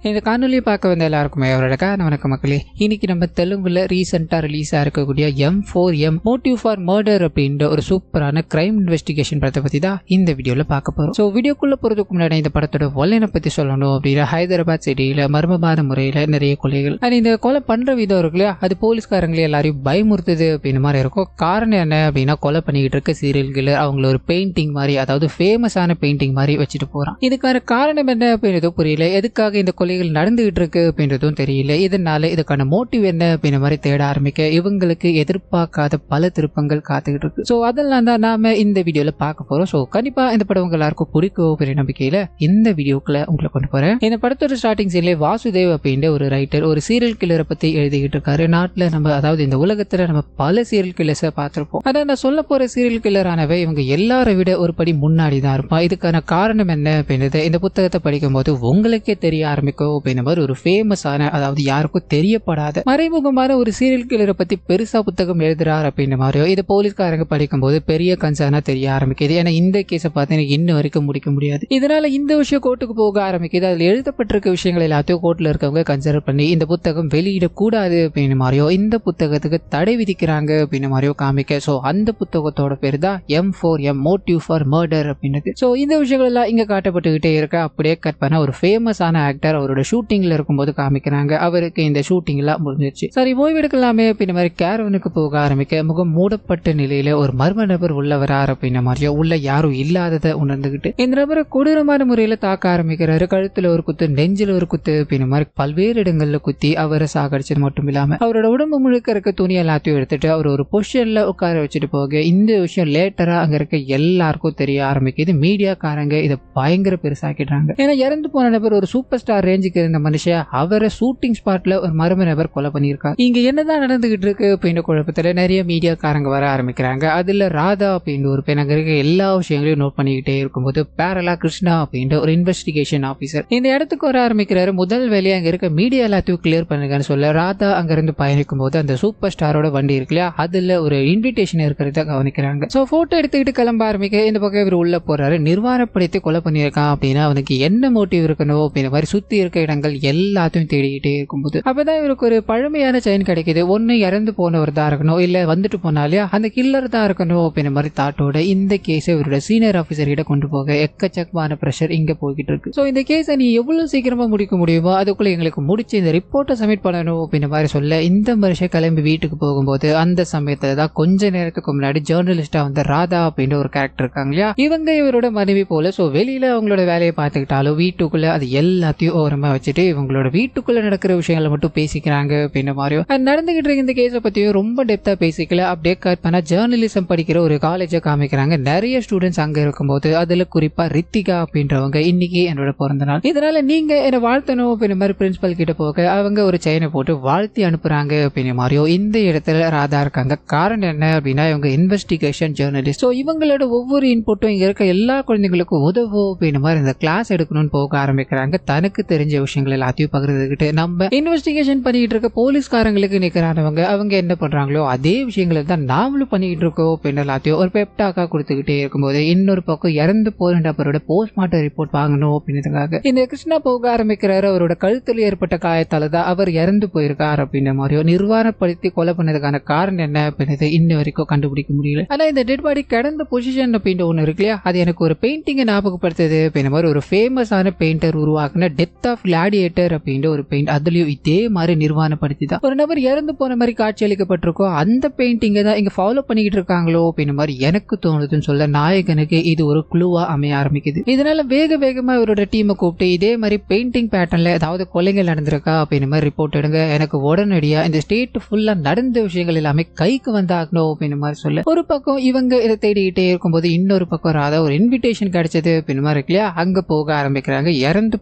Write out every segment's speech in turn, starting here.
இந்த காணொலியை பார்க்க வந்த எல்லாருக்குமே அவரோட வணக்கம் மக்களே. இன்னைக்கு நம்ம தெலுங்குல ரீசெண்டா ரிலீஸ் ஆயிருக்கக்கூடிய M4M மோட்டிவ் ஃபார் மர்டர் அப்படின்ற ஒரு சூப்பரான கிரைம் இன்வெஸ்டிகேஷன் படத்தை பத்தி தான் இந்த வீடியோல பார்க்க போறோம். ஸோ வீடியோக்குள்ள போறதுக்கு முன்னாடி இந்த படத்தோட வல்லனை பத்தி சொல்லணும் அப்படின்னா, ஹைதராபாத் சிட்டியில மர்மமான முறையில நிறைய கொலைகள் அண்ட் இந்த கொலை பண்ற விதம் இருக்கு இல்லையா, அது போலீஸ்காரங்களே எல்லாரையும் பயமுறுத்துது அப்படின்னு மாதிரி இருக்கும். காரணம் என்ன அப்படின்னா, கொலை பண்ணிக்கிட்டு இருக்க சீரியல் கில்லர் அவங்கள ஒரு பெயிண்டிங் மாதிரி, அதாவது ஃபேமஸான பெயிண்டிங் மாதிரி வச்சுட்டு போறான். இதுக்கான காரணம் என்ன அப்படின்றதும் புரியல, எதுக்காக இந்த கொலைகள் நடந்துகிட்டு இருக்கு அப்படின்றதும் தெரியல. இதனால இதுக்கான மோட்டிவ் என்ன அப்படின்ற மாதிரி தேட ஆரம்பிக்க இவங்களுக்கு எதிர்பார்க்காத பல திருப்பங்கள் காத்துக்கிட்டு இருக்கு. ஸோ அதெல்லாம் தான் நாம இந்த வீடியோல பார்க்க போறோம். ஸோ கண்டிப்பா இந்த படம் உங்க எல்லாருக்கும் பிடிக்கும் பெரிய நம்பிக்கையில இந்த வீடியோக்குள்ள உங்களை கொண்டு போறேன். இந்த படத்தோட ஸ்டார்டிங் சீன்ல வாசுதேவ் அப்படின்ற ஒரு ரைட்டர் ஒரு சீரியல் கில்லரை பத்தி எழுதிக்கிட்டு இருக்காரு. நாட்டுல நம்ம, அதாவது இந்த உலகத்துல நம்ம பல சீரியல் கில்லர்ஸை பார்த்திருப்போம். அதான் நான் சொல்ல போற சீரியல் கில்லரானவை இவங்க எல்லாரை விட ஒரு படி முன்னாடி தான் இருப்பான். இதுக்கான காரணம் என்ன அப்படின்றத இந்த புத்தகத்தை படிக்கும் போது உங்களுக்கே தெரிய ஆரம்பிக்கும் அப்படின்ற மாதிரி ஒரு ஃபேமஸான, அதாவது யாருக்கும் தெரியப்படாத மறைமுகமான ஒரு சீரியல் கில்லரை பத்தி பெருசா புத்தகம் எழுதுறாரு அப்படின்ற மாதிரியோ இது போலீஸ்காரங்க படிக்கும் போது பெரிய கன்சர்னா தெரிய ஆரம்பிக்குது. ஏன்னா இந்த கேஸை பார்த்து எனக்கு இன்னும் வரைக்கும் முடிக்க முடியாது. இதனால இந்த விஷயம் கோர்ட்டுக்கு போக ஆரம்பிக்குது. அதில் எழுதப்பட்டிருக்க விஷயங்கள் எல்லாத்தையும் கோர்ட்ல இருக்கவங்க கன்சிடர் பண்ணி இந்த புத்தகம் வெளியிடக்கூடாது அப்படின்ற மாதிரியோ இந்த புத்தகத்துக்கு தடை விதிக்கிறாங்க அப்படின்ற மாதிரியோ காமிக்க. ஸோ அந்த புத்தகத்தோட பேர் தான் M4M மோட்டிவ் ஃபார் மர்டர் அப்படின்றது. ஸோ இந்த விஷயங்கள் எல்லாம் இங்க காட்டப்பட்டுக்கிட்டே இருக்க. அப்படியே கட் பண்ண ஒரு ஃபேமஸான ஆக்டர் அவரோட ஷூட்டிங்ல இருக்கும்போது காமிக்கிறாங்க. அவருக்கு இந்த ஷூட்டிங் எல்லாம் முடிஞ்சிருச்சு. சரி ஓய்வெடுக்கலாமே அப்படின்ற மாதிரி கேரவனுக்கு போக ஆரம்பிக்க முகம் மூடப்பட்ட நிலையில ஒரு மர்ம நபர் உள்ள வரார் அப்படின்ற மாதிரியோ உள்ள யாரும் இல்லாததை உணர்ந்துகிட்டு இந்த நபரை கொடூரமான முறையில தாக்க ஆரம்பிக்கிறாரு. கழுத்துல ஒரு குத்து, நெஞ்சில ஒரு குத்து அப்படின்ற மாதிரி பல்வேறு இடங்கள்ல குத்தி அவரை சாகடிச்சது மட்டும் இல்லாம அவரோட உடம்பு முழுக்க இருக்க துணி எல்லாத்தையும் எடுத்துட்டு அவர் ஒரு பொசிஷன்ல உட்கார வச்சுட்டு போக இந்த விஷயம் லேட்டரா அங்க இருக்க எல்லாருக்கும் தெரிய ஆரம்பிக்குது. மீடியாக்காரங்க இதை பயங்கர பெருசாக்கிடுறாங்க. ஏன்னா இறந்து போன நபர் ஒரு சூப்பர் ஸ்டார் ரேஞ்சுக்கு இருந்த மனுஷன் அவரை ஷூட்டிங் ஸ்பாட்ல ஒரு மர்ம நபர் கொலை பண்ணியிருக்காரு. இங்க என்னதான் நடந்துகிட்டு இருக்கு அப்படின்ற குழப்பத்துல நிறைய மீடியாக்காரங்க வர ஆரம்பிக்கிறாங்க. அதுல ராதா அப்படின்னு ஒரு பெண் அங்க இருக்க எல்லா விஷயங்களையும் நோட் பண்ணிக்கிட்டே இருக்கும்போது பேரலா கிருஷ்ணா அப்படின்ற ஒரு இன்வெஸ்டிகேஷன் ஆபீசர் இந்த இடத்துக்கு வர ஆரம்பிக்கிறாரு. முதல் வேலையை அங்க இருக்க மீடியா எல்லாத்தையும் கிளியர் பண்ணுங்கன்னு சொல்ல ராதா அங்க இருந்து பயணிக்கும் போது அந்த சூப்பர் ஸ்டாரோட வண்டி இருக்கு இல்லையா, அதுல ஒரு இன்விடேஷன் இருக்கிறத கவனிக்கிறாங்க. சோ போட்டோ எடுத்துக்கிட்டு கிளம்ப ஆரம்பிக்க இந்த பக்கம் இவர் உள்ள போறாரு. நிர்வாணப்படுத்தி கொலை பண்ணியிருக்கான் அப்படின்னா அவனுக்கு என்ன மோட்டிவ் இருக்கணும் அப்படின்ற மாதிரி சுத்தி இருக்க இடங்கள் எல்லாத்தையும் தேடிக்கிட்டே இருக்கும்போது அப்பதான் இவருக்கு ஒரு பழமையான செயின் கிடைக்குது. ஒன்னு இறந்து போனவர் தான் இருக்கணும், இல்ல வந்துட்டு போனாலே அந்த கில்லர் தான் இருக்கணும் அப்படின்ற மாதிரி தாட்டோட இந்த கேஸை இவரோட சீனியர் ஆபீசர் கிட்ட கொண்டு போக எக்கச்சக்கமான பிரஷர் இங்க போய்கிட்டு இருக்கு. சோ இந்த கேஸை நீ எவ்வளவு சீக்கிரமா முடிக்க முடியுமோ அதுக்குள்ள எங்களுக்கு முடிச்சு இந்த ரிப்போர்ட்டை சப்மிட் பண்ணணும் அப்படின்ற மாதிரி சொல்ல இந்த மனுஷன் கிளம்பி வீட்டுக்கு போகும்போது அந்த சமயத்துல தான் கொஞ்ச நேரத்துக்கு முன்னாடி ஜேர்னலிஸ்டா வந்து ராதா அப்படின்ற ஒரு கேரக்டர் இருக்காங்க இல்லையா, இவங்க இவரோட மனைவி போல. சோ வெளியில அவங்களோட வேலையை பார்த்துக்கிட்டாலும் வீட்டுக்குள்ள அது எல்லாத்தையும் ஓரமா வச்சுட்டு இவங்களோட வீட்டுக்குள்ள நடக்கிற விஷயங்களை மட்டும் பேசிக்கிறாங்க அப்படின்ற மாதிரியோ நடந்துகிட்டு இருக்க இந்த கேஸை பத்தியும் ரொம்ப டெப்தா பேசிக்கல. அப்படியே கட் பண்ணா ஜேர்னலிசம் படிக்கிற ஒரு காலேஜை காமிக்கிறாங்க. நிறைய ஸ்டூடெண்ட்ஸ் அங்க இருக்கும்போது அதுல குறிப்பா ரித்திகா அப்படின்றவங்க இன்னைக்கு என்னோட பிறந்த நாள், இதனால நீங்க என்ன வாழ்த்தணும் அப்படின்ற மாதிரி பிரின்சிபல் கிட்ட போக அவங்க ஒரு செயினை போட்டு வாழ்த்தி அனுப்புறாங்க அப்படின்ற மாதிரியோ இந்த இடத்துல ராதா இருக்காங்க. காரணம் என்ன அப்படின்னா இவங்க இன்வெஸ்டிகேஷன் ஜேர்னலிஸ்ட். ஸோ இவங்களோட ஒவ்வொரு இன்புட்டும் இங்க இருக்க எல்லா குழந்தைங்களுக்கும் உதவும் அப்படின்ற மாதிரி இந்த கிளாஸ் எடுக்கணும்னு போக ஆரம்பிக்கிறாங்க. தனக்கு தெரிஞ்ச விஷயங்கள் எல்லாத்தையும் பகிர்ந்துக்கிட்டு நம்ம இன்வெஸ்டிகேஷன் பண்ணிட்டு இருக்க போலீஸ்காரங்களுக்கு நிற்கிறானவங்க அவங்க என்ன பண்றாங்களோ அதே விஷயங்களை தான் நாமளும் பண்ணிக்கிட்டு இருக்கோம் அப்படின்னு எல்லாத்தையும் ஒரு பெப்டாக்கா கொடுத்துக்கிட்டே இருக்கும்போது இன்னொரு பக்கம் இறந்து போற நபரோட போஸ்ட்மார்ட்டம் ரிப்போர்ட் வாங்கணும் அப்படின்றதுக்காக இந்த கிருஷ்ணா போக ஆரம்பிக்கிறாரு. அவரோட கழுத்தில் ஏற்பட்ட காயத்தால தான் அவர் இறந்து போயிருக்கார் அப்படின்ற மாதிரியோ நிர்வாணப்படுத்தி கொலை பண்ணதுக்கான காரணம் என்ன அப்படின்றது இன்ன வரைக்கும் கண்டுபிடிக்க முடியல. ஆனா இந்த டெட் பாடி கடந்த பொசிஷன் அப்படின்ற ஒண்ணு இருக்கு இல்லையா, அது எனக்கு ஒரு பெயிண்டிங்கை ஞாபகப்படுத்துது அப்படின்ற மாதிரி ஒரு ஃபேமஸான பெயிண்டர் உருவாக்குன டெத் ஆஃப் கிளாடியேட்டர் அப்படின்ற ஒரு பெயிண்ட். அதுலயும் இதே மாதிரி நிர்வாணப்படுத்தி தான் ஒரு நபர் இறந்து போன மாதிரி காட்சி அளிக்கப்பட்டிருக்கோம். அந்த பெயிண்டிங்கை தான் இங்க ஃபாலோ பண்ணிக்கிட்டு இருக்காங்களோ அப்படின்ற மாதிரி எனக்கு தோணுதுன்னு சொல்ல நாயகனுக்கு இது ஒரு குழுவா அமைய ஆரம்பிக்குது. இதனால வேகமா இவரோட டீமை கூப்பிட்டு இதே மாதிரி பெயிண்டிங் பேட்டர்ன்ல ஏதாவது கொலைகள் நடந்திருக்கா அப்படின்ற மாதிரி ரிப்போர்ட் எடுங்க, எனக்கு உடனடியா இந்த ஸ்டேட் ஃபுல்லா நடந்த விஷயங்கள் எல்லாமே கைக்கு வந்தாகணும் அப்படின்ற மாதிரி சொல்ல ஒரு பக்கம் இவங்க இதை தேடிக்கிட்டே இருக்கும்போது இன்னொரு பக்கம் ராதா ஒரு இன்விடேஷன் கிடைச்சது அப்படின்ற மாதிரி இருக்கு இல்லையா, அங்க போக ஆரம்பிக்கிறாங்க. இறந்து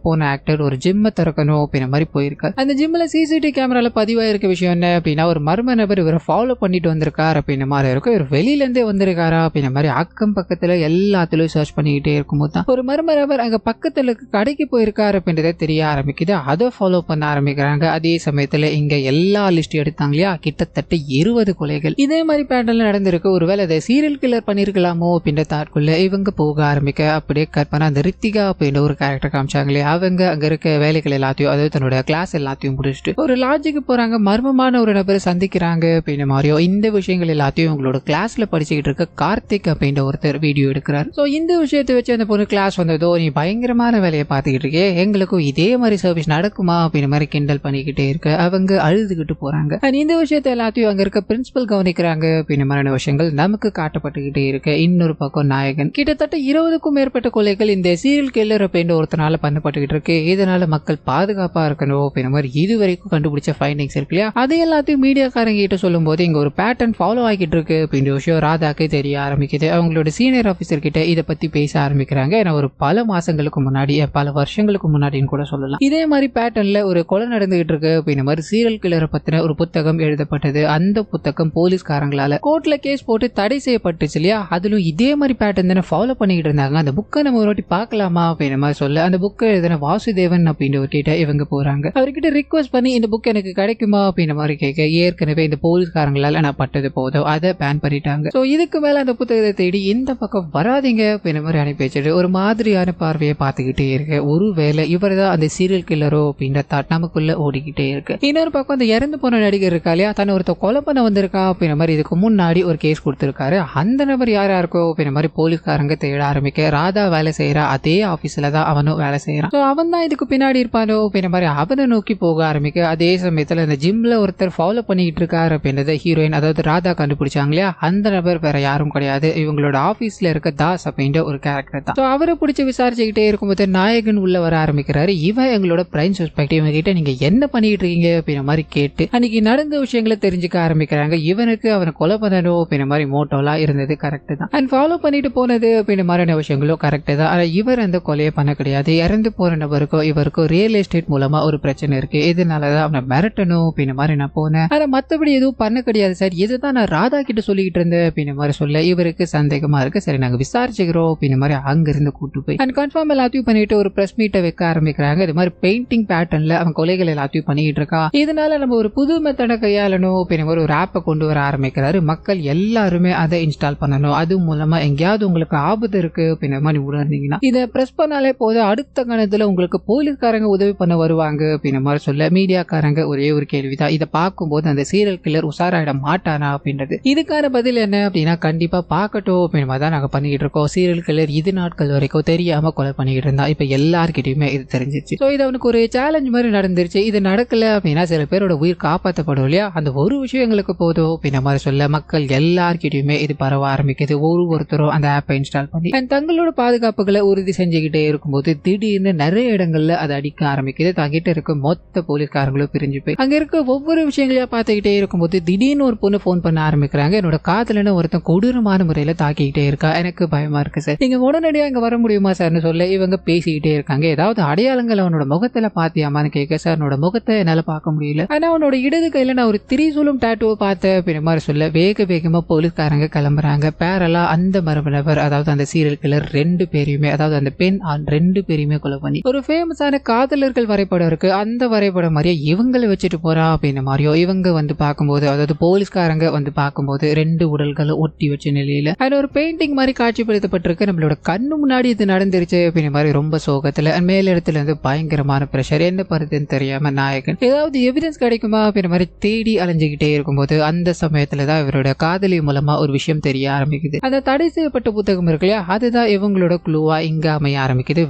போன ஆக்டர் ஒரு ஜிம்மை திறக்கணும் அப்படின்ற மாதிரி போயிருக்காரு. அந்த ஜிம்ல சிசிடிவி கேமரால பதிவாயிருக்க விஷயம் என்ன அப்படின்னா ஒரு மர்ம நபர் இவரை ஃபாலோ பண்ணிட்டு வந்திருக்காரு அப்படின்ற மாதிரி இருக்கும். இவர் வெளியில இருந்தே வந்திருக்காரா அப்படின்ற மாதிரி அக்கம் பக்கத்துல எல்லாத்திலும் சர்ச் பண்ணிக்கிட்டே இருக்கும்போது தான் ஒரு மர்ம நபர் அங்க பக்கத்துல கடைக்கு போயிருக்காரு அப்படின்றத தெரிய ஆரம்பிக்குது. அதை ஃபாலோ பண்ண ஆரம்பிக்கிறாங்க. அதே சமயத்துல இங்க எல்லா லிஸ்ட் எடுத்தாங்க இல்லையா, கிட்டத்தட்ட 20 கொலைகள் இதே மாதிரி பேட்டர்ல நடந்திருக்கு. ஒருவேளை அதை சீரியல் கில்லர் பண்ணிருக்கலாமோ அப்படின்ற தாட்குள்ள இவங்க போக ஆரம்பிக்க அப்படியே கற்பனை அந்த ரித்திகா அப்படின்ற ஒரு கேரக்டர் காமிச்சாங்களே அவங்க அங்க இருக்க வேலைகள் எல்லாத்தையும், அதாவது தன்னோட கிளாஸ் எல்லாத்தையும் முடிச்சுட்டு ஒரு லாட்ஜுக்கு போறாங்க. மர்மமான ஒரு நபரை சந்திக்கிறாங்க அப்படின்ற மாதிரியோ இந்த விஷயங்கள் எல்லாத்தையும் உங்களோட கிளாஸ்ல படிச்சுக்கிட்டு இருக்க கார்த்திக் அப்படின்ற ஒருத்தர் வீடியோ எடுக்கிறார். ஸோ இந்த விஷயத்தை வச்சு அந்த பொண்ணு கிளாஸ் வந்ததோ, நீ பயங்கரமான வேலையை பார்த்துக்கிட்டு இருக்கே, எங்களுக்கும் இதே மாதிரி சர்வீஸ் நடக்குமா அப்படின்ற மாதிரி கிண்டல் பண்ணிக்கிட்டே இருக்க அவங்க அழுதுகிட்டு போறாங்க. இந்த விஷயத்தை எல்லாத்தையும் அங்க இருக்க பிரின்சிபல் கவனிக்கிறாங்க அப்படின்ற மாதிரியான விஷயங்கள் நமக்கு காட்டப்பட்டுக்கிட்டே இருக்கு. இன்னொரு பக்கம் நாயகன் கிட்டத்தட்ட 20க்கும் மேற்பட்ட கொலைகள் இந்த சீரியல் கில்லர் அப்படின்ற ஒருத்தனால பண்ணப்பட்டுக்கிட்டு இருக்கு. இதனால மக்கள் பாதுகாப்பா இருக்கணும் அப்படின்ற மாதிரி இதுவரைக்கும் கண்டுபிடிச்ச ஃபைண்டிங்ஸ் இருக்கு இல்லையா, அது எல்லாத்தையும் மீடியாக்காரங்க கிட்ட சொல்லும் போது இங்க ஒரு பேட்டர்ன் ஃபாலோ ஆகிட்டு இருக்கு அப்படின்ற விஷயம் ராதாக்கு தெரிய ஆரம்பிக்குது. அவங்களோட சீனியர் ஆபீசர் கிட்ட இதை பத்தி பேச ஆரம்பிக்கிறாங்க. ஏன்னா ஒரு பல மாசங்களுக்கு முன்னாடி, பல வருஷங்களுக்கு முன்னாடின்னு கூட சொல்லலாம், இதே மாதிரி பேட்டர்ன்ல ஒரு கொலை நடந்துகிட்டு இருக்கு அப்படின்ற மாதிரி சீரியல் கில்லரை பத்தின ஒரு புத்தகம் எழுதப்பட்டது. அந்த புத்தகம் போலீஸ்காரங்களால கோர்ட்ல கேஸ் போட்டு தடை செய்யப்பட்டுச்சு இல்லையா, அதிலும் இதே மாதிரி பேட்டர்ன் தானே ஃபாலோ பண்ணிக்கிட்டு இருந்தாங்க. அந்த புக்கை நம்ம ஒரு வாட்டி பார்க்கலாமா அப்படின்ற மாதிரி சொல்ல அந்த புக்கை எழுதின வாசுதேவன் அப்படின்ற ஒரு கிட்ட இவங்க போறாங்க. அவர்கிட்ட ரிக்வஸ்ட் பண்ணி இந்த புக் எனக்கு கிடைக்குமா அப்படின்ற மாதிரி கேட்க, ஏற்கனவே இந்த போலீஸ்காரங்களால நான் பட்டது போதும், அதை பேன் பண்ணிட்டாங்க. ஸோ இதுக்கு மேல அந்த புத்தகத்தை தேடி இந்த பக்கம் வராதிங்க அப்படின்ற மாதிரி அனுப்பி வச்சுட்டு ஒரு மாதிரியான பார்வையை பார்த்துக்கிட்டே இருக்கு. ஒருவேளை இவர் தான் அந்த சீரியல் கில்லரோ அப்படின்ற தாட் நமக்குள்ள ஓடிக்கிட்டே இருக்கு. இன்னொரு பக்கம் அந்த இறந்து போன நடிகர் இருக்கா இல்லையா, தன்னை ஒருத்தர் கொலை பண்ண வந்திருக்கா அப்படின்ற மாதிரி இதுக்கு முன்னாடி ஒரு கேஸ் கொடுத்திருக்காரு. அந்த நபர் யாரா இருக்கோ அப்படின்ற மாதிரி போலீஸ்காரங்க தேட ஆரம்பிக்க, ராதா வேலை செய்யறா அதே ஆபீஸ்ல தான் அவனும் வேலை செய்யறான். ஸோ அவன் தான் இதுக்கு பின்னாடி இருப்பானோ அப்படின்ற மாதிரி அவனை நோக்கி போக ஆரம்பிக்க, அதே சமயத்துல இந்த ஜிம்ல ஒருத்தர் ஃபாலோ பண்ணிக்கிட்டு இருக்காரு அப்படின்றத ஹீரோயின் அதாவது ராதா கண்டுபிடிச்சாங்க இல்லையா, அந்த நபர் வேற யாரும் கிடையாது, இவங்களோட ஆபீஸ்ல இருக்க தாஸ் அப்படின்ற ஒரு கேரக்டர் தான். ஸோ அவரை பிடிச்சி விசாரிச்சுக்கிட்டே இருக்கும்போது நாயகன் உள்ள வர ஆரம்பிக்கிறாரு. இவன் எங்களோட பிரைம் சஸ்பெக்ட், இவங்க கிட்ட நீங்க என்ன பண்ணிட்டு இருக்கீங்க அப்படின்ற மாதிரி கேட்டு அன்னைக்கு நடந்த விஷயங்களை தெரிஞ்சுக்க ஆரம்பிக்கிறாங்க. இவனுக்கு அவனை கொலை பண்ணணும் அப்படின்ற மாதிரி மோட்டோலாம் இருந்தது கரெக்ட் தான், அண்ட் ஃபாலோ பண்ணிட்டு போனது அப்படின்ற மாதிரியான விஷயங்களும் கரெக்ட் தான். ஆனா இவர் அந்த கொலையை பண்ண கிடையாது. இறந்து போற நபருக்கோ இவருக்கும் ரியல் எஸ்டேட் மூலமா ஒரு பிரச்சனை இருக்கு, இதனாலதான் அவனை மிரட்டணும் அப்படின்ற மாதிரி நான் போனேன். ஆனா மத்தபடி எதுவும் பண்ண கிடையாது சார், இதுதான் நான் ராதா கிட்ட சொல்லிக்கிட்டு இருந்தேன் அப்படின்ற மாதிரி சொல்ல இவருக்கு சந்தேகமா இருக்கு. சரி நாங்க விசாரிச்சுக்கிறோம் அப்படின்ற மாதிரி அங்க இருந்து கூட்டு போய் அண்ட் கன்ஃபார்ம் எல்லாத்தையும் பண்ணிட்டு ஒரு பிரஸ் மீட்டை வைக்க ஆரம்பிக்கிறாங்க. இது மாதிரி பெயிண்டிங் பேட்டர்ன்ல அவன் கொலைகள் எல்லாத்தையும் பண்ணிட்டு இருக்கா, இதனால நம்ம ஒரு புது மெத்தடை கையாளணும் அப்படின்ற மாதிரி ஒரு ஆப்பை கொண்டு வர ஆரம்பிக்கிறாரு. மக்கள் எல்லாருமே அதை இன்ஸ்டால் பண்ணணும், அது மூலமா எங்கேயாவது உங்களுக்கு ஆபத்து இருக்கு அப்படின்ற மாதிரி உணர்ந்தீங்கன்னா இதை பிரஸ் பண்ணாலே போதும், அடுத்த கணத்துல உங்களுக்கு போலீஸ்காரங்க உதவி பண்ண வருவாங்க அப்படின்ற மாதிரி சொல்ல மீடியாக்காரங்க ஒரே ஒரு கேள்விதான், இதை பார்க்கும்போது அந்த சீரியல் கில்லர் உசாராயிட மாட்டானா அப்படின்றது. இதுக்கான பதில் என்ன அப்படின்னா கண்டிப்பா பார்க்கட்டும் அப்படின்ற மாதிரி தான் நாங்க பண்ணிக்கிட்டு இருக்கோம். சீரியல் கில்லர் இது நாட்கள் வரைக்கும் தெரியாம கொலை பண்ணிக்கிட்டு இருந்தா, இப்ப எல்லார்கிட்டயுமே இது தெரிஞ்சிருச்சு. ஸோ இது அவனுக்கு ஒரு சேலஞ்ச் மாதிரி நடந்துருச்சு. இது நடக்கல அப்படின்னா சில பேரோட உயிர் காப்பாற்றப்படும் இல்லையா, அந்த ஒரு விஷயம் எங்களுக்கு போதும் அப்படின்ற மாதிரி சொல்ல மக்கள் எல்லார்கிட்டயுமே இது பரவ ஆரம்பிக்குது. ஒருத்தரும் அந்த ஆப்பை இன்ஸ்டால் பண்ணி தங்களோட பாதுகாப்புகளை உறுதி செஞ்சுக்கிட்டே இருக்கும்போது திடீர்னு நிறைய இடங்கள்ல அதை அடிக்க ஆரம்பிக்குது. தங்கிட்ட இருக்க மொத்த போலீஸ்காரங்களும் பிரிஞ்சு போய் அங்க இருக்க ஒவ்வொரு விஷயங்களையா பார்த்துக்கிட்டே இருக்கும்போது திடீர்னு ஒரு பொண்ணு போன் பண்ண ஆரம்பிக்கிறாங்க. என்னோட காதலன்னு ஒருத்தன் கொடூரமான முறையில தாக்கிக்கிட்டே இருக்கா, எனக்கு பயமா இருக்கு சார், நீங்க உடனடியா இங்க வர முடியுமா சார்னு சொல்ல இவங்க பேசிக்கிட்டே இருக்காங்க. ஏதாவது அடையாளங்கள் அவனோட முகத்துல பாத்தியாமான்னு கேட்க, சார் என்னோட முகத்தை என்னால பார்க்க முடியல, ஆனா அவனோட இடது கையில நான் ஒரு திரிசூலம் டாட்டூவை பார்த்தேன் அப்படின்ற மாதிரி சொல்ல வேகமா போலீஸ்காரங்க கிளம்புறாங்க. பேரலா அந்த மரபு நபர் அதாவது அந்த சீரியல் கில்லர் 2 பேரையுமே அதாவது அந்த பெண் 2 பேரையுமே கொலை பண்ணி ஒரு ஃபேமஸான காதலர்கள் வரைபடம் இருக்கு, அந்த வரைபடம் மாதிரியே இவங்களை வச்சுட்டு போறா அப்படின்ற மாதிரியோ இவங்க வந்து பார்க்கும்போது அதாவது போலீஸ்காரங்க வந்து பார்க்கும்போது 2 உடல்களை ஒட்டி வச்ச நிலையில அது ஒரு பெயிண்டிங் மாதிரி காட்சிப்படுத்தப்பட்டிருக்கு. நம்மளோட கண்ணு முன்னாடி இது நடந்துருச்சு அப்படின்ற மாதிரி ரொம்ப சோகத்துல மேல இடத்துல இருந்து பயங்கரமான பிரஷர், என்ன பருதுன்னு தெரியாம நாயகன் ஏதாவது எவிடன்ஸ் கிடைக்குமா அப்படின்ற மாதிரி தேடி அலைஞ்சுக்கிட்டே இருக்கும்போது அந்த சமயத்துலதான் இவரோட காதலி மூலமா ஒரு விஷயம் தெரிய ஆரம்பிக்குது. அந்த தடை செய்யப்பட்ட புத்தகம் இருக்கு இல்லையா, அதுதான் இவங்களோட குழுவா இங்க அமைய ஆரம்பிக்குது.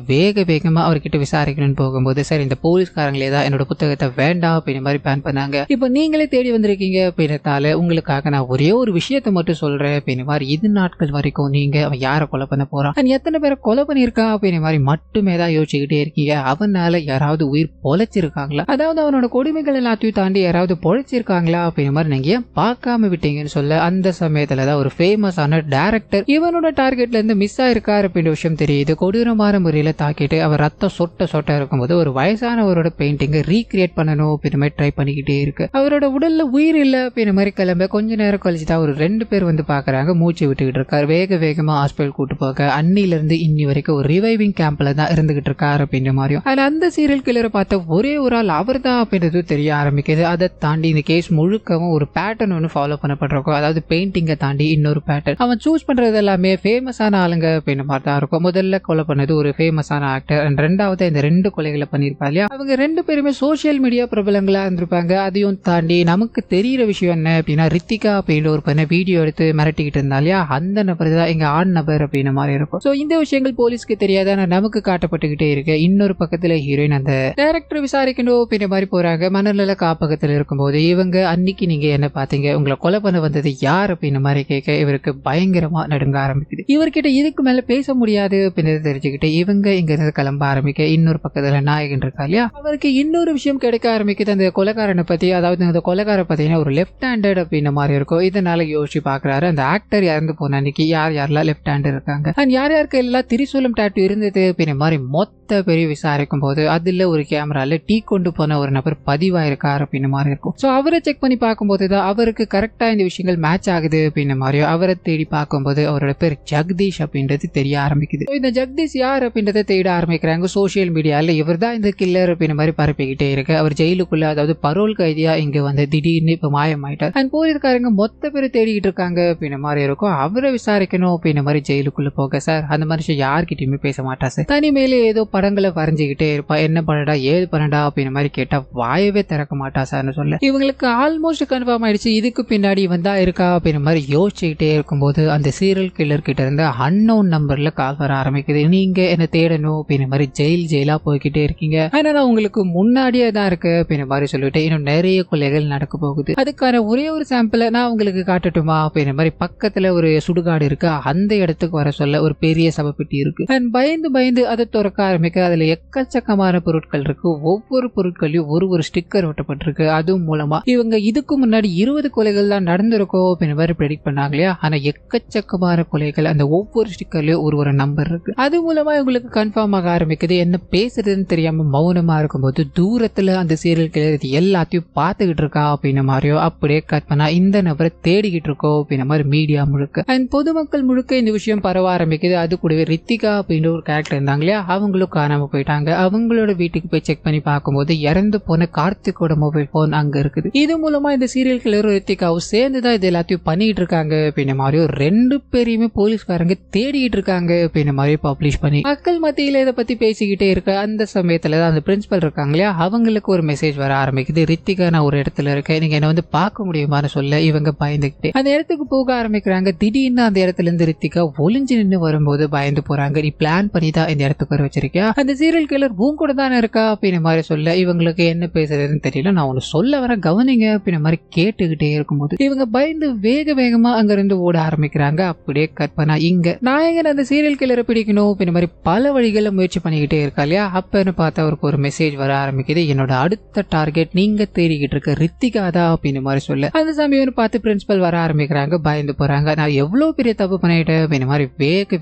வேகமா அவர்கிட்ட விசாரிக்கணும்னு போகும்போது சார் இந்த போலீஸ்காரங்களே தான் என்னோட புத்தகத்தை வேண்டாம் அப்படின்ற மாதிரி பேன் பண்ணாங்க, இப்போ நீங்களே தேடி வந்திருக்கீங்க அப்படின்றதால உங்களுக்காக நான் ஒரே ஒரு விஷயத்த மட்டும் சொல்றேன் அப்படின்ற மாதிரி இது நாட்கள் வரைக்கும் நீங்க அவன் யாரை கொலை பண்ண போறான், எத்தனை பேரை கொலை பண்ணிருக்கா அப்படின்ற மாதிரி மட்டுமே தான் யோசிச்சுக்கிட்டே இருக்கீங்க. அவனால யாராவது உயிர் பொழைச்சிருக்காங்களா, அதாவது அவனோட கொடுமைகள் எல்லாத்தையும் தாண்டி யாராவது பொழைச்சிருக்காங்களா அப்படின்ற மாதிரி நீங்க ஏன் பார்க்காம விட்டீங்கன்னு சொல்ல அந்த சமயத்துலதான் ஒரு ஃபேமஸான டைரக்டர் இவனோட டார்கெட்ல இருந்து மிஸ் ஆயிருக்காரு அப்படின்ற விஷயம் தெரியுது. கொடூரமான முறையில தாக்கிட்டு அவர் ரத்தம் சொட்ட இருக்கும்போது ஒரு வயசானவரோட பெயிண்டிங்கை ரீக்ரியேட் பண்ணணும் அப்படின்ற மாதிரி ட்ரை பண்ணிக்கிட்டே இருக்கு. அவரோட உடல்ல உயிர் இல்ல அப்படின்ற மாதிரி கிளம்ப கொஞ்ச நேரம் கழிச்சுதான் ஒரு 2 பேர் வந்து பாக்குறாங்க, மூச்சு விட்டுக்கிட்டு இருக்காரு. வேகமா ஹாஸ்பிட்டல் கூட்டு போக அன்னில இருந்து இன்னி வரைக்கும் ஒரு ரிவைவிங் கேம்ப்ல தான் இருந்துகிட்டு இருக்காரு அப்படின்ற மாதிரியும் அதுல அந்த சீரியல் கில்லரை பார்த்த ஒரே ஒரு ஆள் அவர் தான் அப்படின்றது தெரிய ஆரம்பிக்குது. அதை தாண்டி இந்த கேஸ் முழுக்கவும் ஒரு பேட்டர்ன் ஒன்று ஃபாலோ பண்ணப்பட்டிருக்கும், அதாவது பெயிண்டிங்கை தாண்டி இன்னொரு பேட்டர்ன். அவன் சூஸ் பண்றது எல்லாமே ஃபேமஸான ஆளுங்க அப்படின்ற மாதிரி தான் இருக்கும். முதல்ல கொலை பண்ணது ஒரு ஃபேமஸான ஆக்டர் அண்ட் 2வது இந்த 2 2 கொலைகளை பண்ணிருப்பா இல்லையா. அவங்க 2 பேருமே சோசியல் மீடியா பிரபலங்களா இருந்திருப்பாங்க. அதையும் தாண்டி நமக்கு தெரியிற விஷயம் என்ன அப்படின்னா, ரித்திகா அப்படின்ற ஒரு பெண்ணை வீடியோ எடுத்து மிரட்டிக்கிட்டு இருந்தா இல்லையா, அந்த நபர் தான் எங்க ஆண் நபர் அப்படின்ற மாதிரி இருக்கும். சோ இந்த விஷயங்கள் போலீஸ்க்கு தெரியாத நமக்கு காட்டப்பட்டுக்கிட்டே இருக்கு. இன்னொரு பக்கத்துல ஹீரோயின் அந்த டைரக்டர் விசாரிக்கணும் அப்படின்ற மாதிரி போறாங்க. மனநல காப்பகத்துல இருக்கும்போது இவங்க அன்னைக்கு நீங்க என்ன பாத்தீங்க, உங்களை கொலை பண்ண வந்தது யார் அப்படின்ற மாதிரி கேட்க இவருக்கு பயங்கரமா நடுங்க ஆரம்பிக்குது. இவர்கிட்ட இதுக்கு மேல பேச முடியாது அப்படின்னு தெரிஞ்சுக்கிட்டு இவங்க இங்க இருந்து கிளம்ப ஆரம்பிக்க, இன்னொரு பக்கத்துல நாயகன் இருக்கா இல்லையா, அவருக்கு இன்னொரு விஷயம் கிடைக்க ஆரம்பிக்குது அந்த கொலைகாரனை பத்தி. அதாவது அந்த கொலைகார பாத்தீங்கன்னா ஒரு லெஃப்ட் ஹேண்டட் அப்படின்ற மாதிரி இருக்கும். இதனால யோசிச்சு பாக்குறாரு, அந்த ஆக்டர் இறந்து போன அன்னைக்கு யாரெல்லாம் லெஃப்ட் ஹேண்ட் இருக்காங்க அண்ட் யாருக்கு எல்லாம் திரிசூலம் டாட்டூ இருந்தது அப்படின்ற மாதிரி மொத்த பெரிய விசாரிக்கும் போது அதுல ஒரு கேமரால டீ கொண்டு போன ஒரு நபர் பதிவாயிருக்காரு அப்படின்ற மாதிரி இருக்கும். சோ அவரை செக் பண்ணி பார்க்கும்போது தான் அவருக்கு கரெக்டா இந்த விஷயங்கள் மேட்ச் ஆகுது அப்படின்ற மாதிரியோ அவரை தேடி பார்க்கும்போது அவரோட பேர் ஜெகதீஷ் அப்படின்றது தெரிய ஆரம்பிக்குது. இந்த ஜெகதீஷ் யார் அப்படின்றத தேட ஆரம்பிக்கிறாங்க சோசியல் மீடியால. இவர் தான் இந்த கில்லர் அப்படின்ற மாதிரி பரப்பிக்கிட்டே இருக்கு. அவர் ஜெயிலுக்குள்ள அதாவது பரோல் கைதியா இங்க வந்து திடீர்னு இப்ப மாயமாயிட்டார். அண்ட் போலீஸ்காரங்க மொத்த பேர் தேடிக்கிட்டு இருக்காங்க அப்படின்ற மாதிரி இருக்கும். அவரை விசாரிக்கணும் அப்படின்ற மாதிரி ஜெயிலுக்குள்ள போக, சார் அந்த மனுஷன் யார்கிட்டயுமே பேச மாட்டா சார், தனிமையில ஏதோ படங்களை வரைஞ்சுக்கிட்டே இருப்பா, என்ன பண்ணடா ஏது பண்ணடா அப்படின்ற மாதிரி கேட்டா வாயவே திறக்க மாட்டா சார்னு சொல்ல இவங்களுக்கு ஆல்மோஸ்ட் கன்ஃபார்ம் ஆயிடுச்சு இதுக்கு பின்னாடி இவன் தான் இருக்கா அப்படின்ற மாதிரி யோசிச்சுக்கிட்டே இருக்கும்போது அந்த சீரியல் கில்லர் கிட்ட இருந்து அன்னோன் நம்பர்ல கால் வர ஆரம்பிக்குது. நீங்க என்ன தேடணும் அப்படின்ற மாதிரி ஜெயிலா போய்கிட்டே இருக்கீங்க, ஆனா உங்களுக்கு முன்னாடியே தான் இருக்கு அப்படின்ற மாதிரி சொல்லிட்டு இன்னும் நிறைய கொலைகள் நடக்க போகுது. அதுக்கான ஒரே ஒரு சாம்பிளை நான் உங்களுக்கு காட்டட்டுமா அப்படின்ற மாதிரி பக்கத்துல ஒரு சுடுகாடு இருக்கு, அந்த இடத்துக்கு வர சொல்ல ஒரு பெரிய சபப்பெட்டி இருக்கு. அண்ட் பயந்து அதை திறக்க ஆரம்பிக்க அதுல எக்கச்சக்கமான பொருட்கள் இருக்கு. ஒவ்வொரு பொருட்களையும் ஒரு ஸ்டிக்கர் ஒட்டப்பட்டிருக்கு. அதுவும் மூலமா இவங்க இதுக்கு முன்னாடி 20 கொலைகள் தான் நடந்திருக்கோம் அப்படின்ற மாதிரி ப்ரெடிக்ட் பண்ணாங்க இல்லையா, ஆனா எக்கச்சக்கமான கொலைகள் அந்த ஒவ்வொரு ஸ்டிக்கர்லயும் ஒரு நம்பர் இருக்கு. அது மூலமா இவங்களுக்கு கன்ஃபார்ம் ஆக ஆரம்பிக்குது. என்ன பேசுறதுன்னு தெரியாம மௌனமா இருக்கும்போது தூரத்துல அந்த சீரியல் கில்லர் எல்லாத்தையும் பார்த்துக்கிட்டு இருக்கா அப்படின்ற மாதிரியோ அப்படியே கட் பண்ணா இந்த நபரை தேடிக்கிட்டு இருக்கோம் அப்படின்ற மாதிரி மீடியா முழுக்க அண்ட் பொதுமக்கள் முழுக்க இந்த விஷயம் பரவ ஆரம்பிக்குது. அது கூடவே ரித்திகா அப்படின்ற ஒரு கேரக்டர் இருந்தாங்க இல்லையா, அவங்களும் காணாம போயிட்டாங்க. அவங்களோட வீட்டுக்கு போய் செக் பண்ணி பார்க்கும்போது இறந்து போன கார்த்திகோட மொபைல் போன் அங்க இருக்குது. இது மூலமா இந்த சீரியல் கில்லரும் ரித்திகாவும் சேர்ந்துதான் இது எல்லாத்தையும் பண்ணிட்டு இருக்காங்க அப்படின்ற மாதிரி 2 பேரையுமே போலீஸ்காரங்க தேடிட்டு இருக்காங்க அப்படின்ற மாதிரி பப்ளிஷ் பண்ணி மக்கள் மத்தியில இதை பத்தி பேசிக்கிட்டே இருக்க அந்த சமயத்துலதான் அந்த பிரின்சிபல் இருக்காங்க இல்லையா, அவங்களுக்கு ஒரு மெசேஜ் வர ஆரம்பிக்குது. ரித்திகா நான் ஒரு இடத்துல இருக்கேன், நீங்க என்ன வந்து பார்க்க முடியுமான்னு சொல்ல இவங்க பயந்துகிட்டு அந்த இடத்துக்கு போக ஆரம்பிக்கிறாங்க. திடீர்னு அந்த இடத்துல இருந்து ரித்திகா ஒளிஞ்சு நின்று வரும்போது பயந்து போறாங்க. நீ பிளான் பண்ணி தான் இந்த இடத்துக்கு வர வச்சிருக்கியா, அந்த சீரியல் கில்லர் உன் கூட தானே இருக்கா அப்படின்ற மாதிரி சொல்ல இவங்களுக்கு என்ன பேசுறதுன்னு தெரியல. நான் ஒன்னு சொல்ல வர கவனிங்க அப்படின்ற மாதிரி கேட்டுக்கிட்டே இருக்கும்போது இவங்க பயந்து வேகமா அங்க இருந்து ஓட ஆரம்பிக்கிறாங்க. அப்படியே கற்பனா இங்க நாயகன் அந்த சீரியல் கில்லரை பிடிக்கணும் அப்படின்ற மாதிரி பல வழிகளை முயற்சி பண்ணிக்கிட்டே இருக்கா இல்லையா. அப்பன்னு பார்த்தா அவருக்கு ஒரு மெசேஜ் வர ஆரம்பிக்குது, என்னோட அடுத்த டார்கெட் நீங்க தேடிக்கிட்டு இருக்க ரித்திகா தான் அப்படின்ற மாதிரி சொல்ல அந்த சமயம் பார்த்து பிரின்சிபல் வர ஆரம்பிக்கிறாங்க. பயந்து போறாங்க. நான் எவ்வளவு பெரிய தப்பு பண்ணிட்டேன் அப்படின்ற மாதிரி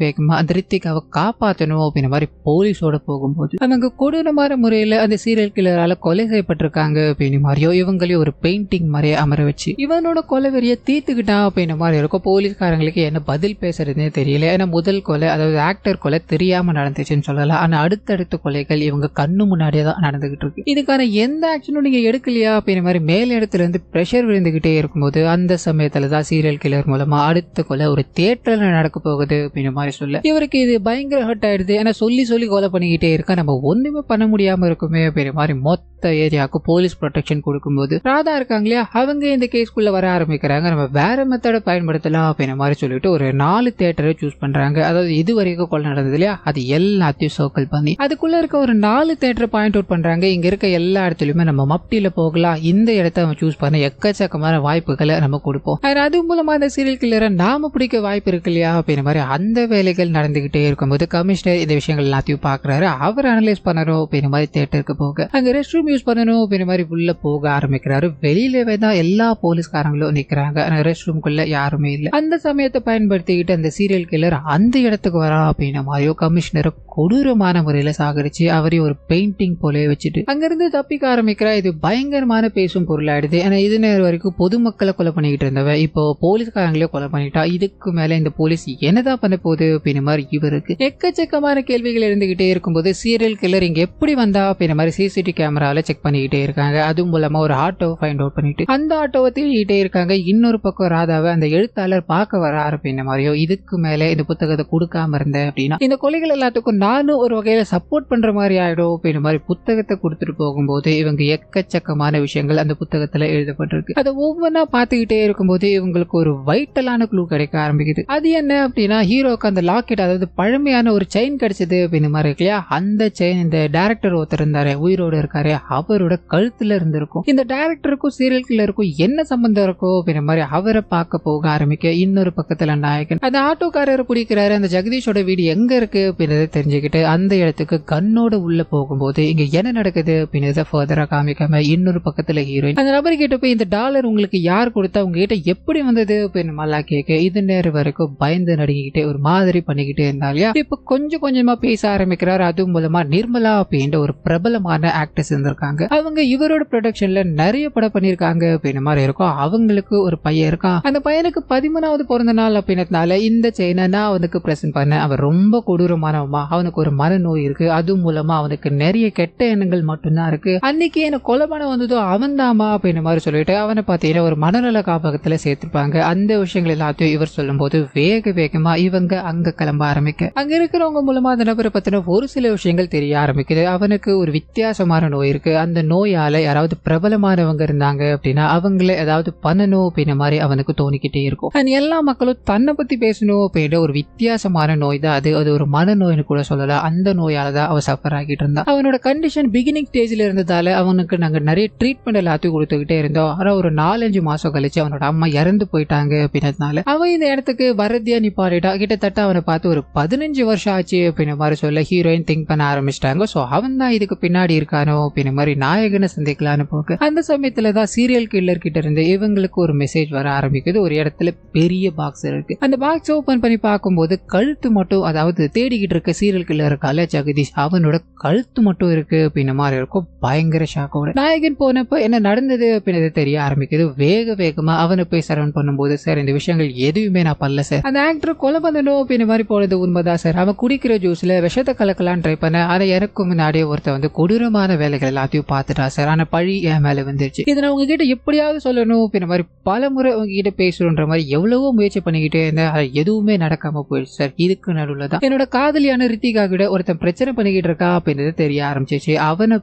வேகமா அந்த ரித்திகாவை காப்பாற்றணும் அப்படின்ற மாதிரி போலீஸோட போகும்போது அவங்க கொடூரமான முறையில அந்த சீரியல் கில்லரால கொலை செய்யப்பட்டிருக்காங்க அப்படின்ற மாதிரியோ இவங்களையும் ஒரு பெயிண்டிங் மாதிரியே அமர வச்சு இவனோட கொலை வெறிய தீர்த்துக்கிட்டான் அப்படின்ற மாதிரி இருக்கும். போலீஸ்காரங்களுக்கு என்ன பதில் பேசுறதுன்னே தெரியல. ஏன்னா முதல் கொலை அதாவது ஆக்டர் கொலை தெரியாம நடந்துச்சுன்னு சொல்லலாம். ஆனா அடுத்தடுத்த கொலைகள் இவங்க கண்ணு முன்னாடியே தான் நடந்துகிட்டு இருக்கு. இதுக்கான எந்த ஆக்ஷனும் நீங்க எடுக்கலையா அப்படின்ற மாதிரி மேல் இடத்துல இருந்து பிரஷர் விழுந்துகிட்டே இருக்கும்போது அந்த சமயத்துலதான் சீரியல் கில்லர் மூலமா அடுத்த கொலை ஒரு தியேட்டர்ல நடக்க போகுது அப்படின்ற மாதிரி சொல்ல இவருக்கு இது பயங்கர ஹர்ட் ஆயிடுது. ஏன்னா சொல்லி கொலை பண்ணிக்கிட்டே இருக்கா, நம்ம ஒண்ணுமே பண்ண முடியாம இருக்குமே அப்படின்ற மாதிரி மொத்த ஏரியாவுக்கு போலீஸ் ப்ரொடெக்ஷன் கொடுக்கும்போது ராதா இருக்காங்க இல்லையா, அவங்க இந்த கேஸ்க்குள்ள வர ஆரம்பிக்கிறாங்க. நம்ம வேற மெத்தட பயன்படுத்தலாம் அப்படின்ற மாதிரி சொல்லிட்டு ஒரு 4 தியேட்டரை சூஸ் பண்றாங்க. அதாவது இது வரைக்கும் கொலை நடந்தது இல்லையா, அது எல்லாத்தையும் சர்க்கிள் பண்ணி அதுக்குள்ள இருக்க ஒரு 4 தியேட்டரை பாயிண்ட் அவுட் பண்றாங்க. இங்க இருக்க எல்லா இடத்துலயுமே நம்ம மப்டியில போகலாம், இந்த இடத்த நம்ம சூஸ் பண்ண எக்கச்சக்கமான வாய்ப்புகளை நம்ம கொடுப்போம். அது மூலமா அந்த சீரியல் கில்லரை நாம பிடிக்க வாய்ப்பு இருக்கு இல்லையா அப்படின்ற மாதிரி அந்த வேலைகள் நடந்துகிட்டே இருக்கும்போது கமிஷனர் இந்த விஷயங்கள் எல்லாத்தையும் பாக்குறாரு. அவர் அனலைஸ் பண்ணணும் அப்படின்ற மாதிரி தியேட்டருக்கு போக அங்க ரெஸ்ட் ரூம் யூஸ் பண்ணணும் அப்படின்ற மாதிரி உள்ள போக ஆரம்பிக்கிறாரு. வெளியிலவே தான் எல்லா போலீஸ்காரங்களும் நிக்கிறாங்க. ரெஸ்ட் ரூம்குள்ள யாருமே இல்ல. அந்த சமயத்தை பயன்படுத்திக்கிட்டு அந்த சீரியல் கில்லர் அந்த இடத்துக்கு வரா அப்படின்ற மாதிரியோ கமிஷனரை கொடூரமான முறையில சாகரிச்சு அவரையும் ஒரு பெயிண்டிங் போல வச்சுட்டு அங்கிருந்து தப்பிக்க ஆரம்பிக்கிறா. இது பயங்கரமான பேசும் பொருளாயிடுது. ஏன்னா இது நேரம் வரைக்கும் பொதுமக்களை கொலை பண்ணிக்கிட்டு இருந்தவ இப்போ போலீஸ்காரங்களே கொலை பண்ணிட்டா. இதுக்கு மேல இந்த போலீஸ் என்னதான் பண்ண போகுது அப்படின்ற மாதிரி இவருக்கு எக்கச்சக்கமான கேள்விகள் இருந்துகிட்டே இருக்கும்போது சீரியல் கில்லர் இங்க எப்படி வந்தா அப்படின்ற மாதிரி சிசிடிவி கேமரால செக் பண்ணிக்கிட்டே இருக்காங்க. அது மூலமா ஒரு ஆட்டோவை ஃபைண்ட் அவுட் பண்ணிட்டு அந்த ஆட்டோவை தேடிக்கிட்டே இருக்காங்க. இன்னொரு பக்கம் ராதாவை அந்த எழுத்தாளர் பார்க்க வர அப்படின்ற மாதிரியோ, இதுக்கு மேலே இந்த புத்தகத்தை கொடுக்காம இருந்தேன் அப்படின்னா இந்த கொலைகள் எல்லாத்துக்கும் நானும் ஒரு வகையில சப்போர்ட் பண்ற மாதிரி ஆயிடும் அப்படின்ற மாதிரி புத்தகத்தை கொடுத்துட்டு போகும்போது இவங்க எக்கச்சக்கமான விஷயங்கள் அந்த புத்தகத்துல எழுதப்பட்டிருக்கு. அதை ஒவ்வொன்றா பார்த்துக்கிட்டே இருக்கும்போது இவங்களுக்கு ஒரு வைட்டலான க்ளூ கிடைக்க ஆரம்பிக்குது. அது என்ன அப்படின்னா, ஹீரோக்கு அந்த லாக்கெட், அதாவது பழமையான ஒரு செயின் கிடைச்சது அப்படின்னு மாதிரி இருக்கு இல்லையா, அந்த செயின் இந்த டைரக்டர் ஒருத்தர் இருந்தாரு, உயிரோடு இருக்காரு, அவரோட கழுத்துல இருந்திருக்கும். இந்த டைரக்டருக்கும் சீரியல் கில்லருக்கும் என்ன சம்பந்தம் இருக்கும் அப்படின்ற மாதிரி அவரை பார்க்க போக ஆரம்பிக்க இன்னொரு பக்கத்துல நாயகன் அந்த ஆட்டோக்காரரை பிடிக்கிறாரு. அந்த ஜெகதீஷோட வீடு எங்க இருக்கு அப்படின்றத தெரிஞ்சுக்கிட்டு அந்த இடத்துக்கு கண்ணோட உள்ள போகும்போது இங்க என்ன நடக்குது அப்படின்றத ஃபர்தரா காமிக்காம இன்னொரு பக்கத்துல ஹீரோயின் அந்த நபர் கிட்ட போய் இந்த டாலர் உங்களுக்கு யார் கொடுத்தா, உங்ககிட்ட எப்படி வந்தது அப்படின்னு நல்லா கேட்க இது நேரம் வரைக்கும் பயந்து நடுங்கிக்கிட்டே ஒரு மாதிரி பண்ணிக்கிட்டே இருந்தாலியா. இப்ப கொஞ்சம் கொஞ்சமா பேச ஆரம்பிக்கிறார். அது மூலமா நிர்மலா அப்படின்ற ஒரு பிரபலமான ஆக்டர்ஸ் இருந்திருக்காங்க. அவங்க இவரோட ப்ரொடக்ஷன்ல நிறைய படம் பண்ணிருக்காங்க அப்படின்ற மாதிரி இருக்கும். அவங்களுக்கு ஒரு பையன் இருக்கான். அந்த பையனுக்கு 13வது பிறந்த நாள் அப்படின்றதுனால இந்த செயினை நான் அவனுக்கு பிரசன்ட் பண்ண. அவன் ரொம்ப கொடூரமானவமா, அவனுக்கு ஒரு மனநோய் இருக்கு, அது மூலமா அவனுக்கு நிறைய கெட்ட எண்ணங்கள் மட்டும்தான் இருக்கு. அன்னைக்கு என்ன கொலை பண்ண வந்ததோ அவன் தாமா அப்படின்ற மாதிரி சொல்லிட்டு அவனை பார்த்தீங்கன்னா ஒரு மனநல காப்பகத்துல சேர்த்திருப்பாங்க. அந்த விஷயங்கள் எல்லாத்தையும் இவர் சொல்லும் போது வேக வேகமா இவங்க அங்க கிளம்ப ஆரம்பிக்க அங்க இருக்கிறவங்க மூலமா அந்த நபரை பத்தின ஒரு சில விஷயங்கள் தெரிய ஆரம்பிக்குது. அவனுக்கு ஒரு வித்தியாசமான நோய் இருக்கு. அந்த நோயால யாராவது பிரபலமானவங்க இருந்தாங்க அப்படின்னா அவங்கள ஏதாவது பண்ணணும் அப்படின்ற மாதிரி அவனுக்கு தோணிக்கிட்டே இருக்கும். எல்லா மக்களும் தன்னை பத்தி பேசணும் அப்படின்ற ஒரு வித்தியாசமான நோய் தான் அது. அது ஒரு மனநோய்னு கூட சொல்லலாம். அந்த நோயால தான் அவன் சஃபர் ஆகிட்டு இருந்தான். அவனோட கண்டிஷன் பிகினிங் ஸ்டேஜ்ல இருந்ததால அவனுக்கு நாங்க நிறைய ட்ரீட்மெண்ட் எல்லாத்தையும் கொடுத்துக்கிட்டே இருந்தோம். ஆனா ஒரு 4-5 மாசம் கழிச்சு அவனோட அம்மா இறந்து போயிட்டாங்க அப்படின்றதுனால அவன் இந்த இடத்துக்கு வரதியா நிப்பாடிட்டா. கிட்டத்தட்ட அவனை பார்த்து ஒரு 15 வருஷம் ஆச்சு அப்படின்ற மாதிரி சொல்ல ஹீரோயின் திங்க் பண்ண ஆரம்பிச்சிட்டாங்க. சோ அவன் தான் இதுக்கு பின்னாடி இருக்கானோ அப்படின்ற மாதிரி நாயகனை சந்திக்கலான்னு போக்கு அந்த சமயத்துலதான் சீரியல் கில்லர் கிட்ட இருந்து இவங்களுக்கு ஒரு மெசேஜ் வர ஆரம்பிக்குது. ஒரு இடத்துல பெரிய பாக்ஸ் இருக்கு. அந்த பாக்ஸ் ஓபன் பண்ணி பார்க்கும்போது கழுத்து மட்டும், அதாவது தேடிக்கிட்டு இருக்க சீரியல் கில்லர் இருக்கால ஜெகதீஷ், அவனோட கழுத்து மட்டும் இருக்கு அப்படின்ற மாதிரி இருக்கும். பயங்கர ஷாக்கோட நாயகன் போனப்ப என்ன நடந்தது அப்படின்னு தெரிய ஆரம்பிக்குது. வேக வேகமா அவனை போய் சரவண் பண்ணும்போது, சார் இந்த விஷயங்கள் எதுவுமே நான் பண்ணல சார், அந்த ஆக்டர் கொலை பண்ணணும் அப்படின்ற மாதிரி போனது உண்மைதான் சார், அவன் குடிக்கிற ஜூஸ்ல விஷத்தை கலக்கலான்னு ட்ரை பண்ண, ஆனா எனக்கு முன்னாடியே ஒருத்தர் வந்து கொடூரமான வேலைகள் எல்லாத்தையும் பார்த்துட்டா சார், ஆனா பழி என் மேல வந்துருச்சு, இதை நான் உங்ககிட்ட எப்படியாவது சொல்லணும் அப்படின்ற மாதிரி பல முறை உங்ககிட்ட பேசணுன்ற மாதிரி எவ்வளவோ முயற்சி பண்ணிக்கிட்டே இருந்தேன். எதுவுமே நடக்காம போயிடுச்சு சார். இதுக்கு நடுவில் தான் என்னோட காதலியான ரித்திகா கிட்ட ஒருத்தன் பிரச்சனை பண்ணிக்கிட்டு இருக்கா அப்படின்றது தெரிய ஆரம்பிச்சிச்சு. அவனை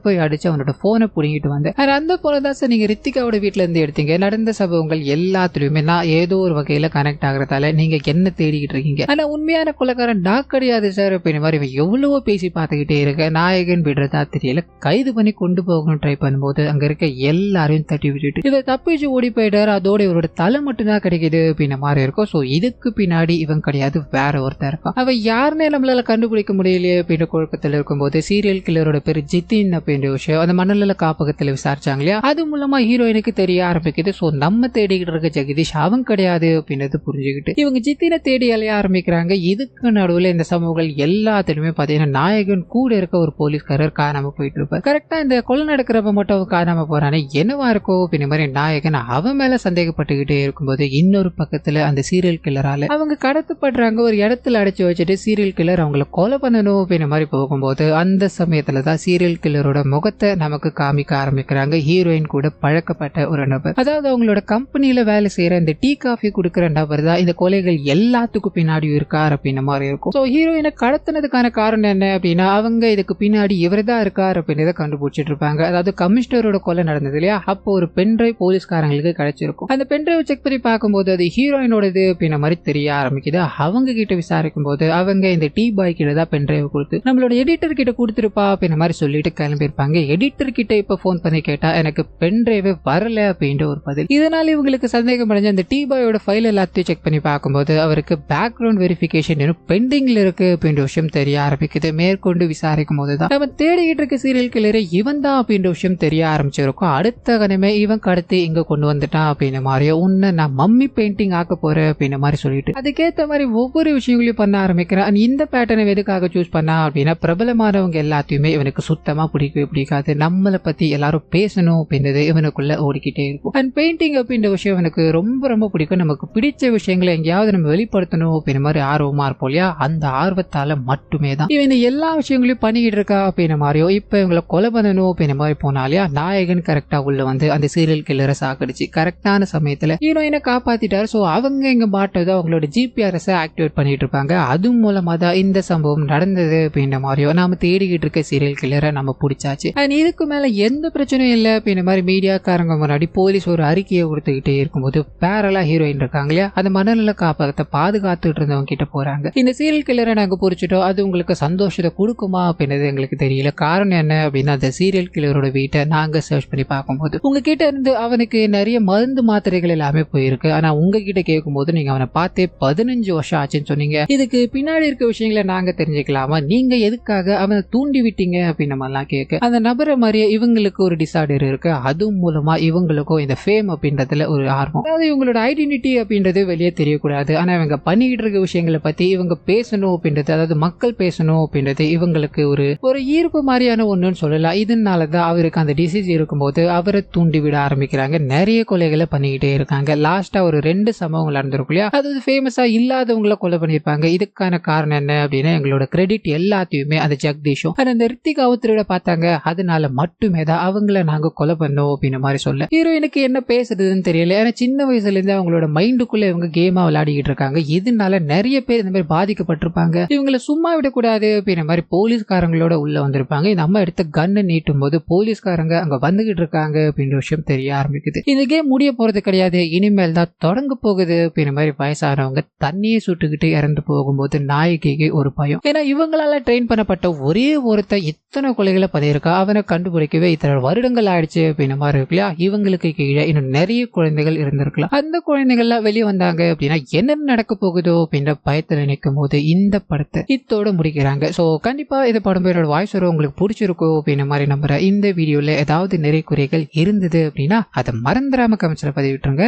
போய் அடிச்சு அவனோட போனை புடிங்கிட்டு வந்தேன். அந்த போனை தான் சார் நீங்க ரித்திகாவோட வீட்டுல இருந்து எடுத்தீங்க. நடந்த சம்பவங்கள் எல்லாத்துலயுமே நான் ஏதோ ஒரு வகையில கனெக்ட் ஆகுறதால நீங்க என்ன தேடிக்கிட்டு இருக்கீங்க, ஆனா உண்மையான கொலைக்காரன் நான் கிடையாது சார் அப்படின்ற மாதிரி எவ்வளவோ பேசி பார்த்துக்கிட்டே இருக்க. நாயகன் விடுறதா தெரியல. கைது பண்ணி கொண்டு போகணும் ட்ரை பண்ணும்போது அங்க இருக்க எல்லாரையும் தட்டி விட்டுட்டு இவர் தப்பிச்சு ஓடி போயிட்டாரு. அதோட இவரோட தலை மட்டும் தான் கிடைக்குது அப்படின்ற மாதிரி இருக்கும். சோ இதுக்கு பின்னாடி இவன் கிடையாது, வேற ஒருத்தர் இருக்கான். அவன் யாருன்னே நம்மளால கண்டுபிடிக்க முடியலையே அப்படின்ற குழப்பத்தில் இருக்கும்போது சீரியல் கில்லரோட பேரு ஜித்தின் அப்படின்ற விஷயம் அந்த மனநல காப்பகத்துல விசாரிச்சாங்க இல்லையா, அது மூலமா ஹீரோயினுக்கு தெரிய ஆரம்பிக்குது. சோ நம்ம தேடிக்கிட்டு இருக்க ஜெகதீஷ் அவன் கிடையாது அப்படின்றது புரிஞ்சுக்கிட்டு இவங்க ஜித்தினை தேடி அலைய ஆரம்பிக்கிறாங்க. இதுக்கு நடுவுல இந்த சமூகங்கள் எல்லாத்திலுமே பாத்தீங்கன்னா நாயகன் கூட இருக்க ஒரு போலீஸ்காரர் காணாம போயிட்டு இருப்பார். கரெக்டா இந்த கொலை நடக்கிறப்ப மட்டும் காணாம போறானே, என்னவா இருக்கும் அப்படின்ற மாதிரி நாயகன் அவன் மேல சந்தேகப்பட்டுக்கிட்டே இருக்கும்போது இன்னொரு பக்கத்துல அந்த சீரியல் கில்லரால அவங்க கடத்தப்படுறாங்க. ஒரு இடத்துல அடைச்சு வச்சுட்டு சீரியல் கில்லர் அவங்கள கொலை பண்ணணும் அப்படின்ற மாதிரி போகும்போது அந்த சமயத்துலதான் சீரியல் கில்லரோட முகத்தை நமக்கு காமிக்க ஆரம்பிக்கிறாங்க. ஹீரோயின் கூட பழக்கப்பட்ட ஒரு நபர், அதாவது அவங்களோட கம்பெனில வேலை செய்யற இந்த டீ காஃபி குடுக்கிற நபர் தான் இந்த கொலைகள் எல்லாத்துக்கும் பின்னாடியும் இருக்கார் அப்படின்ற மாதிரி இருக்கும். சோ ஹீரோயினை கடத்தினதுக்கான காரணம் என்ன அப்படின்னா அவங்க இதுக்கு பின்னாடி இவர் தான் இருக்கார் அப்படின்றத கண்டுபிடிச்சிட்டு இருப்பாங்க. அதாவது கமிஷனரோட கொலை நடந்தது இல்லையா, அப்போ ஒரு பென்ட்ரைவ் போலீஸ்காரங்களுக்கு கிடைச்சிருக்கும். அந்த பென்ட்ரைவ் செக் பண்ணி பார்க்கும்போது அது ஹீரோயினோடது அப்படின்ற மாதிரி தெரிய ஆரம்பிக்குது. அவங்க கிட்ட விசாரிக்கும் போது அவங்க இந்த டீ பாய் கிட்ட தான் பென்ட்ரைவ் கொடுத்து நம்மளோட எடிட்டர் கிட்ட கொடுத்துருப்பா அப்படின்ற மாதிரி சொல்லிட்டு கிளம்பிருப்பாங்க. எடிட்டர் கிட்ட இப்ப போன் பண்ணி கேட்டா எனக்கு பென்ட்ரைவ் வரல அப்படின்ற ஒரு பதில். இதனால இவங்களுக்கு சந்தேகம் அடைஞ்ச அந்த டீ பாயோட ஃபைல் எல்லாத்தையும் செக் பண்ணி பார்க்கும்போது அவருக்கு பேக்ரவுண்ட் வெரிஃபிகேஷன் பெண்டிங்ல இருக்கு அப்படின்ற விஷயம் தெரிய ஆரம்பிக்குது. மேற்கொண்டு விசாரிக்கும் போதுதான் நம்ம தேடிக்கிட்டு இருக்க சீரியல் கில்லரை இவன் தான் அப்படின்ற விஷயம் தெரிய ஆரம்பிச்சிருக்கும். அடுத்த கணமே இவன் கடத்தி இங்க கொண்டு வந்துட்டான் அப்படின்ற மாதிரியோ உன்னை நான் மம்மி பெயிண்டிங் ஆக்க போறேன் அப்படின்ற மாதிரி சொல்லிட்டு அதுக்கேற்ற மாதிரி ஒவ்வொரு விஷயங்களையும் பண்ண ஆரம்பிக்கிறேன். இந்த பேட்டர்னை எதுக்காக சூஸ் பண்ணா அப்படின்னா பிரபலமானவங்க எல்லாத்தையுமே இவனுக்கு சுத்தமா பிடிக்கவே பிடிக்காது. நம்மளை பத்தி எல்லாரும் பேசணும் அப்படின்றது இவனுக்குள்ள ஓடிக்கிட்டே இருக்கும். அண்ட் பெயிண்டிங் அப்படின்ற விஷயம் எனக்கு ரொம்ப ரொம்ப பிடிக்கும். நமக்கு பிடிச்ச விஷயங்களை எங்கேயாவது நம்ம வெளிப்படுத்தணும் அப்படின்ற மாதிரி ஆர்வமா இருப்போம் இல்லையா, அந்த ஆர்வத்தால மட்டுமே தான் இவன் எல்லா விஷயங்களையும் பண்ணிக்கிட்டு இருக்கா அப்படின்ற மாதிரியோ இப்ப இவங்களை கொலை பண்ணணும் அப்படின்ற மாதிரி போனாலியா நாயகன் கரெக்டா உள்ள வந்து அந்த சீரியல் கில்லரை சாக்கடிச்சு கரெக்டான சமயத்துல ஹீரோயினை காப்பாத்திட்டாரு. ஸோ அவங்க இங்க மாட்டதோ அவங்களோட ஜிபிஆர்எஸ் ஆக்டிவேட் பண்ணிட்டு இருப்பாங்க. அது மூலமா தான் இந்த சம்பவம் நடந்தது அப்படின்ற மாதிரியோ நாம தேடிக்கிட்டு இருக்க சீரியல் கில்லரை நம்ம பிடிச்சாச்சு. அண்ட் இதுக்கு மேல எந்த பிரச்சனையும் இல்லை அப்படின்ற மாதிரி மீடியாக்காரங்க முன்னாடி போலீஸ் ஒரு அறிக்கையை கொடுத்துக்கிட்டே இருக்கும்போது பேரலா ஹீரோயின் இருக்காங்க இல்லையா, அந்த மனநல காப்பகத்தை பாதுகாத்துட்டு இருந்தவங்க கிட்ட போறாங்க. இந்த சீரியல் கில்லரை நாங்க பிடிச்சிட்டோம், அது உங்களுக்கு சந்தோஷத்தை கொடுக்குமா அப்படின்றது எங்களுக்கு தெரியல. காரணம் என்ன அப்படின்னா அந்த சீரியல் கில்லரோட வீட்டை நாங்க சர்ச் பண்ணி பார்க்கும்போது உங்ககிட்ட இருந்து அவனுக்கு நிறைய மருந்து மாத்திரைகள் எல்லாமே போயிருக்கு. ஆனா உங்ககிட்ட கேட்கும் போது நீங்க அவனை பார்த்தே 15 வருஷம் ஆச்சுன்னு சொன்னீங்க. இதுக்கு பின்னாடி இருக்க விஷயங்களை நாங்க தெரிஞ்சுக்கலாமா, நீங்க எதுக்காக அவனை தூண்டி விட்டீங்க அப்படின்னு மாதிரிலாம் கேட்க அந்த நபரை மாதிரியே இவங்களுக்கு ஒரு டிசார்டர் இருக்கு. அது மூலமா இவங்களுக்கும் இந்த ஃபேம் அப்படின்றதுல ஒரு ஆர்வம், அதாவது இவங்களோட ஐடென்டிட்டி அப்படின்றது வெளியே தெரியக்கூடாது. ஆனா இவங்க பண்ணிக்கிட்டு இருக்க விஷயங்களை பத்தி இவங்க பேசணும் அப்படின்றது, அதாவது மக்கள் பேசணும் அப்படின்றது இவங்களுக்கு ஒரு ஈர்ப்பு மாதிரியான ஒண்ணுன்னு சொல்லலாம். இதனாலதான் அவருக்கு அந்த டிசீஸ் இருக்கும்போது அவரை தூண்டி விட ஆரம்பிக்கிறாங்க. நிறைய கொலைகளை பண்ணிக்கிட்டே இருக்காங்க. லாஸ்டா ஒரு 2 சம்பவங்கள் நடந்திருக்கும் இல்லையா, அதாவது ஃபேமஸா இல்லாதவங்கள கொலை பண்ணிருப்பாங்க. இதுக்கான காரணம் என்ன அப்படின்னா எங்களோட கிரெடிட் எல்லாத்தையுமே அந்த ஜெகதீஷும் அந்த ரித்திகாவும் திருட பார்த்தாங்க. அதனால மட்டுமே தான் அவங்கள நாங்க கொலை பண்ணோம் அப்படின்ற மாதிரி சொல்ல ஹீரோயினுக்கு என்ன பேசுறதுன்னு தெரியல. ஏன்னா சின்ன வயசுல இருந்து அவங்களோட மைண்டுக்குள்ள இவங்க கேமா விளையாடிக்கிட்டு இருக்காங்க. இதனால நிறைய பேர் இந்த மாதிரி பாதிக்கப்பட்டிருப்பாங்க. இவங்களை சும்மா விடக்கூடாது அப்படின்ற மாதிரி போலீஸ்காரங்களோட உள்ள வந்திருப்பாங்க. இந்த அம்மா எடுத்த கண்ணை நீட்டும் போது போலீஸ்காரங்க அங்க வந்துகிட்டு இருக்காங்க அப்படின்ற விஷயம் தெரிய ஆரம்பிக்குது. இந்த கேம் முடிய போறது கிடையாது, இனிமேல் தான் தொடங்க போகுது அப்படின்ற மாதிரி வயசானவங்க தண்ணியை சுட்டுக்கிட்டு இறந்து போகும்போது நாயகிக்கு ஒரு பயம். ஏன்னா இவங்களால ட்ரெயின் பண்ணப்பட்ட ஒரே ஒருத்தர் இத்தனை கொலைகளை பண்ணியிருக்கா, அவனை கண்டுபிடிக்கவே இத்தனை வருடங்கள் ஆயிடுச்சு அப்படின்ற மாதிரி இருக்கு இல்லையா. இவங்களுக்கு கீழே இன்னும் நிறைய குழந்தைகள் இருந்திருக்கலாம். அந்த குழந்தைகள்லாம் வெளியே வந்தாங்க அப்படின்னா என்ன நடக்க போகுதோ அப்படின்ற பயத்தில் நிற்கும் போது இந்த படத்தை இத்தோட முடிக்கிறாங்க. ஸோ கண்டிப்பா இந்த படம் பேரோட வாய்ஸ் வரும் உங்களுக்கு பிடிச்சிருக்கோ அப்படின்ற மாதிரி நம்புறேன். இந்த வீடியோல ஏதாவது நிறைய குறைகள் இருந்தது அப்படின்னா அதை மறந்துடாம கமெண்ட்ஸ்ல பதிவிட்டுருங்க.